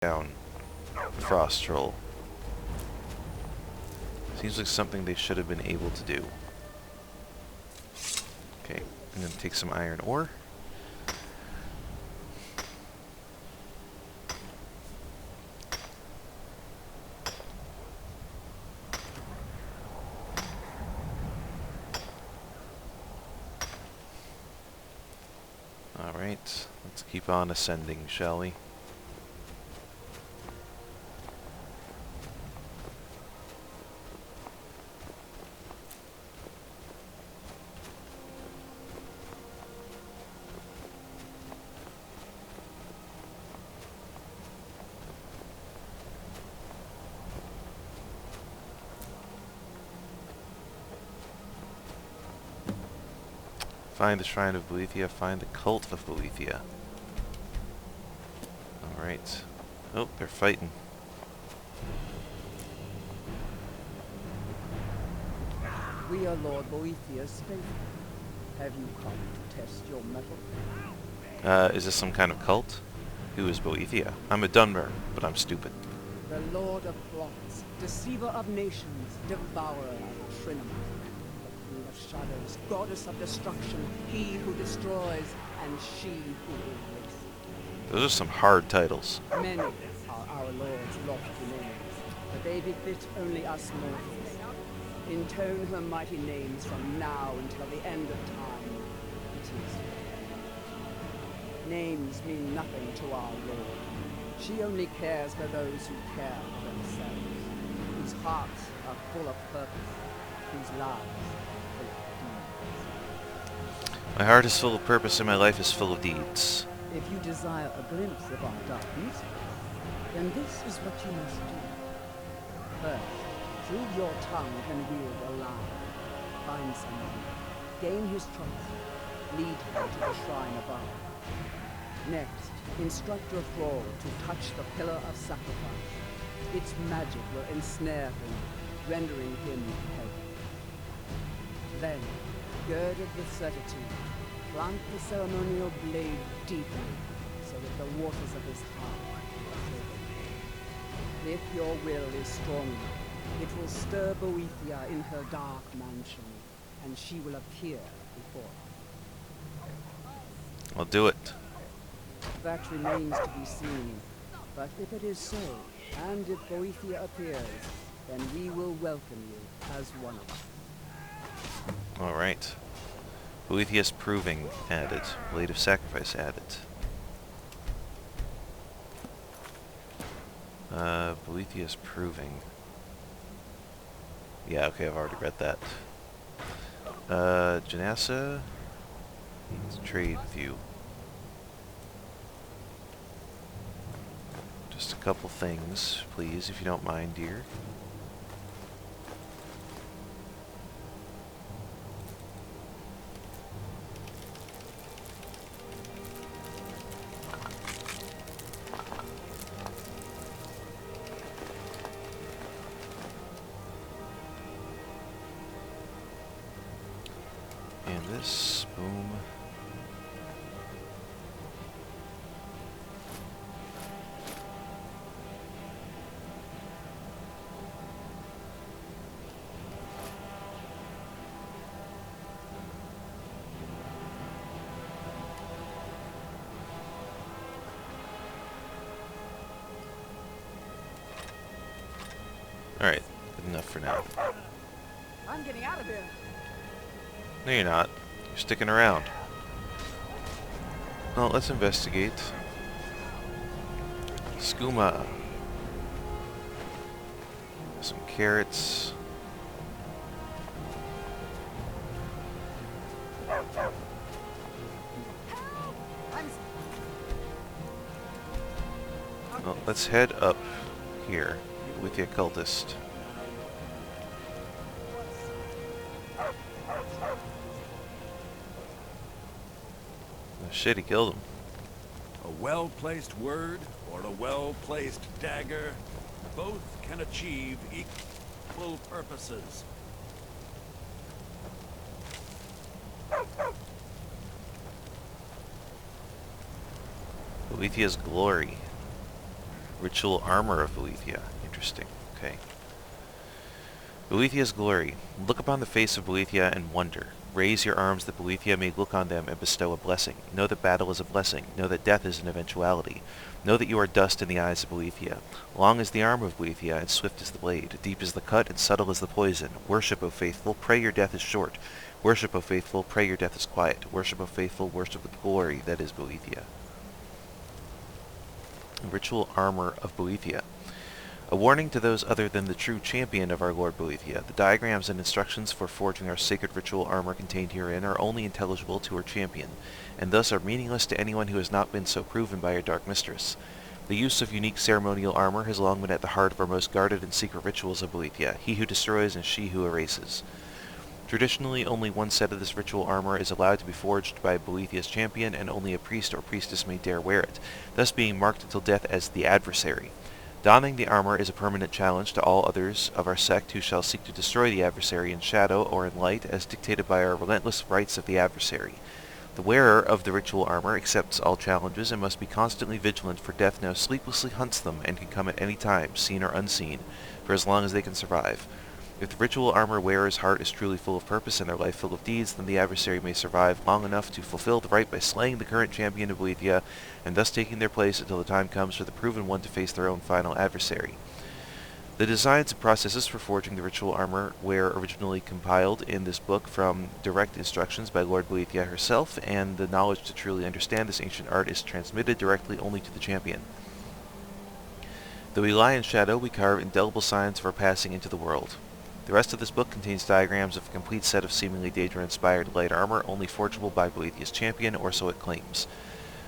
down. Frost Troll. Seems like something they should have been able to do. Okay, I'm gonna take some iron ore. Alright, let's keep on ascending, shall we? Find the Shrine of Boethiah, find the Cult of Boethiah. Alright. Oh, they're fighting. We are Lord Boethiah's faithful. Have you come to test your mettle? Is this some kind of cult? Who is Boethiah? I'm a Dunmer, but I'm stupid. The Lord of Plots, deceiver of nations, devourer of Trinum. The Queen of Shadows, goddess of destruction, he who destroys, and she who erases. Those are some hard titles. Many are our Lord's lofty names, but they befit only us mortals. Intone her mighty names from now until the end of time. It is. Names mean nothing to our Lord. She only cares for those who care for themselves, whose hearts are full of purpose, whose lives full of deeds. My heart is full of purpose and my life is full of deeds. If you desire a glimpse of our dark mysteries, then this is what you must do. First, prove your tongue can wield a lie. Find someone, gain his trust, lead him to the shrine above. Next, instruct your thrall to touch the pillar of sacrifice. Its magic will ensnare him, rendering him helpless. Then, girded with certitude, plant the ceremonial blade deeply, so that the waters of his heart will fill. If your will is strong enough, it will stir Boethiah in her dark mansion, and she will appear before us. I'll do it. That remains to be seen, but if it is so, and if Boethiah appears, then we will welcome you as one of us. Alright. Boethiah's Proving added. Blade of Sacrifice added. Boethiah's Proving. Yeah, okay, I've already read that. Janassa? Let's trade with you. Just a couple things, please, if you don't mind, dear. And this, boom. Alright, good enough for now. I'm getting out of here. No, you're not. You're sticking around. Well, let's investigate. Skooma. Some carrots. Well, let's head up here with the occultist. Oh, shit, he killed him. A well-placed word or a well-placed dagger, both can achieve equal purposes. Boethiah's Glory. Ritual armor of Boethiah. Interesting. Okay. Boethiah's glory. Look upon the face of Boethiah and wonder. Raise your arms that Boethiah may look on them and bestow a blessing. Know that battle is a blessing. Know that death is an eventuality. Know that you are dust in the eyes of Boethiah. Long is the arm of Boethiah, and swift is the blade. Deep is the cut, and subtle is the poison. Worship, O faithful, pray your death is short. Worship, O faithful, pray your death is quiet. Worship, O faithful, worship the glory that is Boethiah. Ritual armor of Boethiah. A warning to those other than the true champion of our Lord Boethiah. The diagrams and instructions for forging our sacred ritual armor contained herein are only intelligible to our champion, and thus are meaningless to anyone who has not been so proven by our dark mistress. The use of unique ceremonial armor has long been at the heart of our most guarded and secret rituals of Boethiah. He who destroys and she who erases. Traditionally, only one set of this ritual armor is allowed to be forged by Boethiah's champion, and only a priest or priestess may dare wear it, thus being marked until death as the adversary. Donning the armor is a permanent challenge to all others of our sect who shall seek to destroy the adversary in shadow or in light, as dictated by our relentless rites of the adversary. The wearer of the ritual armor accepts all challenges and must be constantly vigilant, for death now sleeplessly hunts them and can come at any time, seen or unseen, for as long as they can survive. If the ritual armor wearer's heart is truly full of purpose and their life full of deeds, then the adversary may survive long enough to fulfill the rite by slaying the current champion of Boethiah, and thus taking their place until the time comes for the proven one to face their own final adversary. The designs and processes for forging the ritual armor were originally compiled in this book from direct instructions by Lord Boethiah herself, and the knowledge to truly understand this ancient art is transmitted directly only to the champion. Though we lie in shadow, we carve indelible signs of our passing into the world. The rest of this book contains diagrams of a complete set of seemingly Daedra-inspired light armor, only forgeable by Boethiah's champion, or so it claims.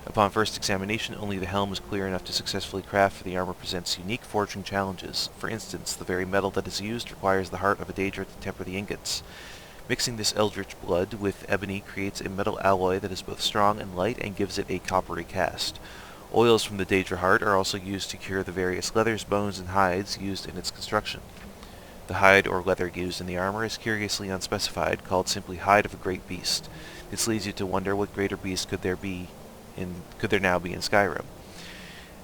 Upon first examination, only the helm is clear enough to successfully craft, for the armor presents unique forging challenges. For instance, the very metal that is used requires the heart of a Daedra to temper the ingots. Mixing this eldritch blood with ebony creates a metal alloy that is both strong and light and gives it a coppery cast. Oils from the Daedra heart are also used to cure the various leathers, bones, and hides used in its construction. The hide or leather used in the armor is curiously unspecified, called simply hide of a great beast. This leads you to wonder what greater beast could there now be in Skyrim.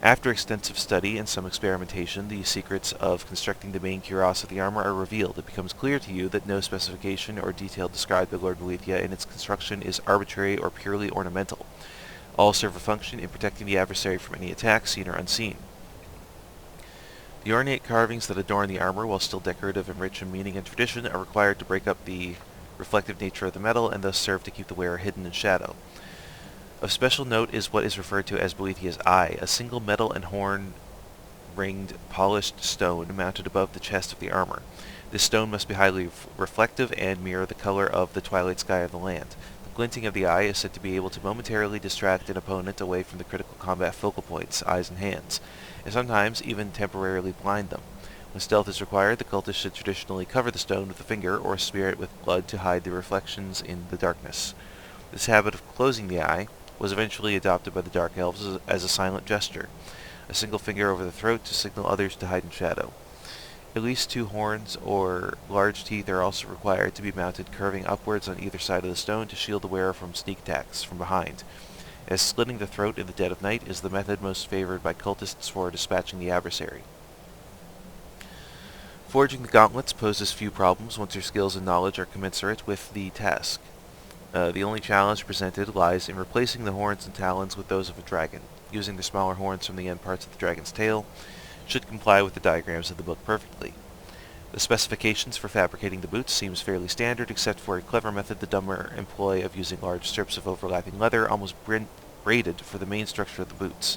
After extensive study and some experimentation, the secrets of constructing the main cuirass of the armor are revealed. It becomes clear to you that no specification or detail described by Lord Boethiah in its construction is arbitrary or purely ornamental. All serve a function in protecting the adversary from any attack, seen or unseen. The ornate carvings that adorn the armor, while still decorative and rich in meaning and tradition, are required to break up the reflective nature of the metal and thus serve to keep the wearer hidden in shadow. Of special note is what is referred to as Boethiah's eye, a single metal and horn-ringed polished stone mounted above the chest of the armor. This stone must be highly reflective and mirror the color of the twilight sky of the land. The glinting of the eye is said to be able to momentarily distract an opponent away from the critical combat focal points, eyes and hands, and sometimes even temporarily blind them. When stealth is required, the cultist should traditionally cover the stone with a finger or smear it with blood to hide the reflections in the darkness. This habit of closing the eye was eventually adopted by the Dark Elves as a silent gesture, a single finger over the throat to signal others to hide in shadow. At least 2 horns or large teeth are also required to be mounted curving upwards on either side of the stone to shield the wearer from sneak attacks from behind, as slitting the throat in the dead of night is the method most favored by cultists for dispatching the adversary. Forging the gauntlets poses few problems once your skills and knowledge are commensurate with the task. The only challenge presented lies in replacing the horns and talons with those of a dragon. Using the smaller horns from the end parts of the dragon's tail should comply with the diagrams of the book perfectly. The specifications for fabricating the boots seems fairly standard, except for a clever method the Dummer employ of using large strips of overlapping leather, almost braided, for the main structure of the boots.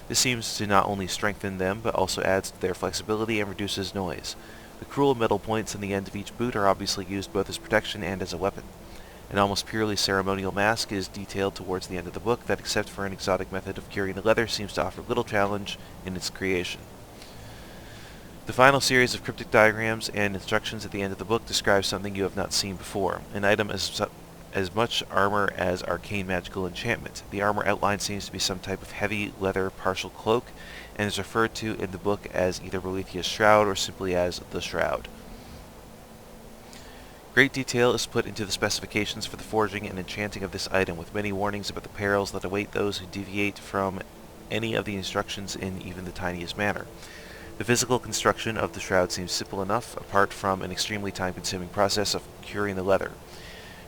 This seems to not only strengthen them, but also adds to their flexibility and reduces noise. The cruel metal points on the end of each boot are obviously used both as protection and as a weapon. An almost purely ceremonial mask is detailed towards the end of the book that, except for an exotic method of curing the leather, seems to offer little challenge in its creation. The final series of cryptic diagrams and instructions at the end of the book describes something you have not seen before, an item as much armor as arcane magical enchantment. The armor outline seems to be some type of heavy leather partial cloak, and is referred to in the book as either Boethiah's shroud or simply as the shroud. Great detail is put into the specifications for the forging and enchanting of this item, with many warnings about the perils that await those who deviate from any of the instructions in even the tiniest manner. The physical construction of the shroud seems simple enough, apart from an extremely time-consuming process of curing the leather,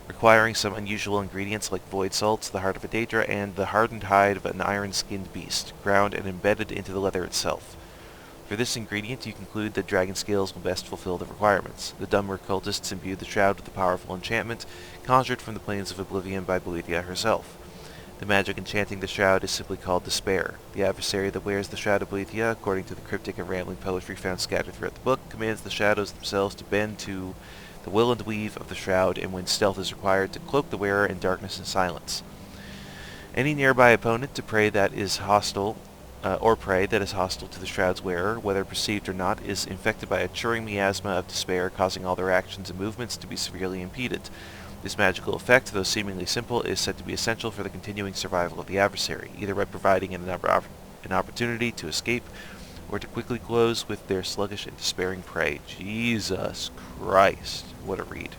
requiring some unusual ingredients like void salts, the heart of a Daedra, and the hardened hide of an iron-skinned beast, ground and embedded into the leather itself. For this ingredient, you conclude that dragon scales will best fulfill the requirements. The Dunmer cultists imbued the shroud with a powerful enchantment, conjured from the plains of oblivion by Boethiah herself. The magic enchanting the shroud is simply called despair. The adversary that wears the shroud of Boethiah, according to the cryptic and rambling poetry found scattered throughout the book, commands the shadows themselves to bend to the will and weave of the shroud, and when stealth is required, to cloak the wearer in darkness and silence. Any nearby opponent to prey that is hostile to the shroud's wearer, whether perceived or not, is infected by a churring miasma of despair, causing all their actions and movements to be severely impeded. This magical effect, though seemingly simple, is said to be essential for the continuing survival of the adversary, either by providing an opportunity to escape, or to quickly close with their sluggish and despairing prey. Jesus Christ, what a read.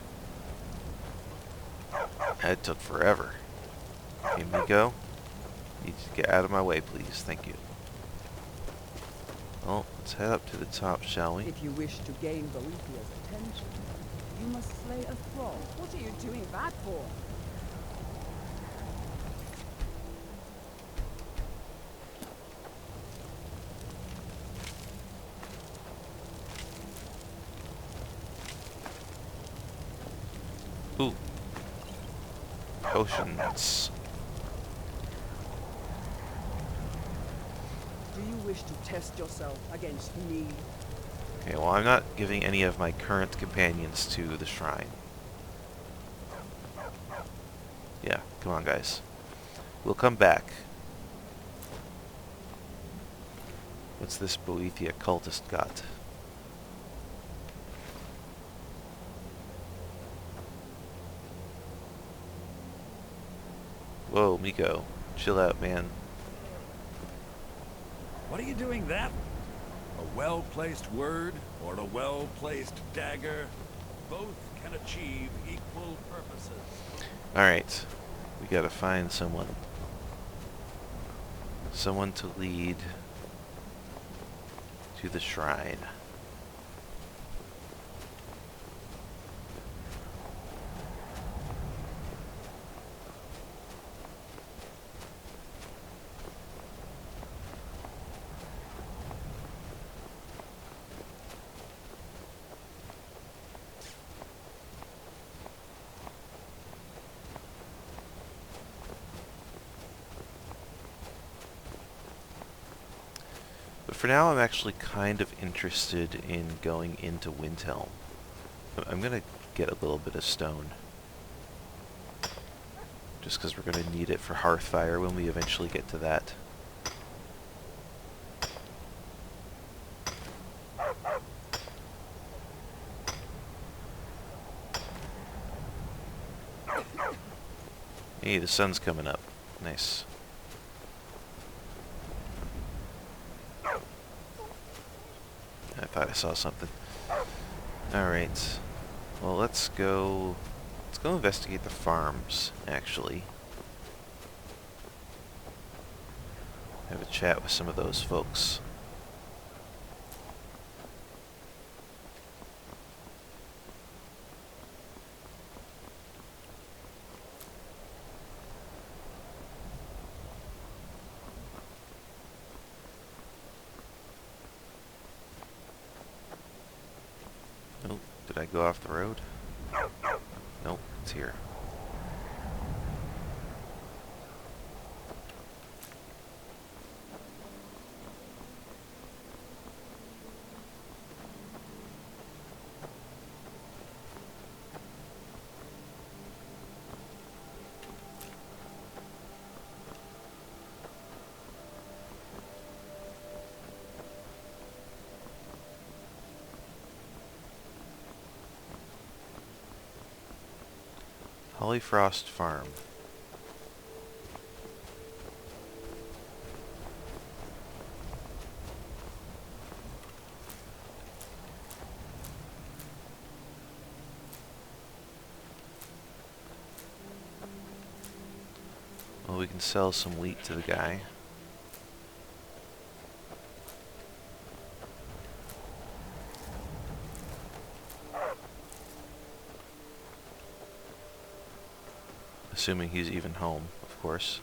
That took forever. Okay, Miko, need to get out of my way, please. Thank you. Well, let's head up to the top, shall we? If you wish to gain Boethiah's attention, you must slay a thrall. What are you doing that for? Ooh. Potions. Do you wish to test yourself against me? Okay, well, I'm not giving any of my current companions to the shrine. Yeah, come on, guys. We'll come back. What's this Boethiah cultist got? Whoa, Miko. Chill out, man. What are you doing that? A well-placed word or a well-placed dagger? Both can achieve equal purposes. Alright. We gotta find someone. Someone to lead to the shrine. But for now, I'm actually kind of interested in going into Windhelm. I'm going to get a little bit of stone. Just because we're going to need it for Hearthfire when we eventually get to that. Hey, the sun's coming up. Nice. I thought I saw something. Alright. Well, let's go investigate the farms, actually. Have a chat with some of those folks. Nope. Did I go off the road? Nope, it's here. Hollyfrost Farm. Well, we can sell some wheat to the guy. assuming he's even home, of course.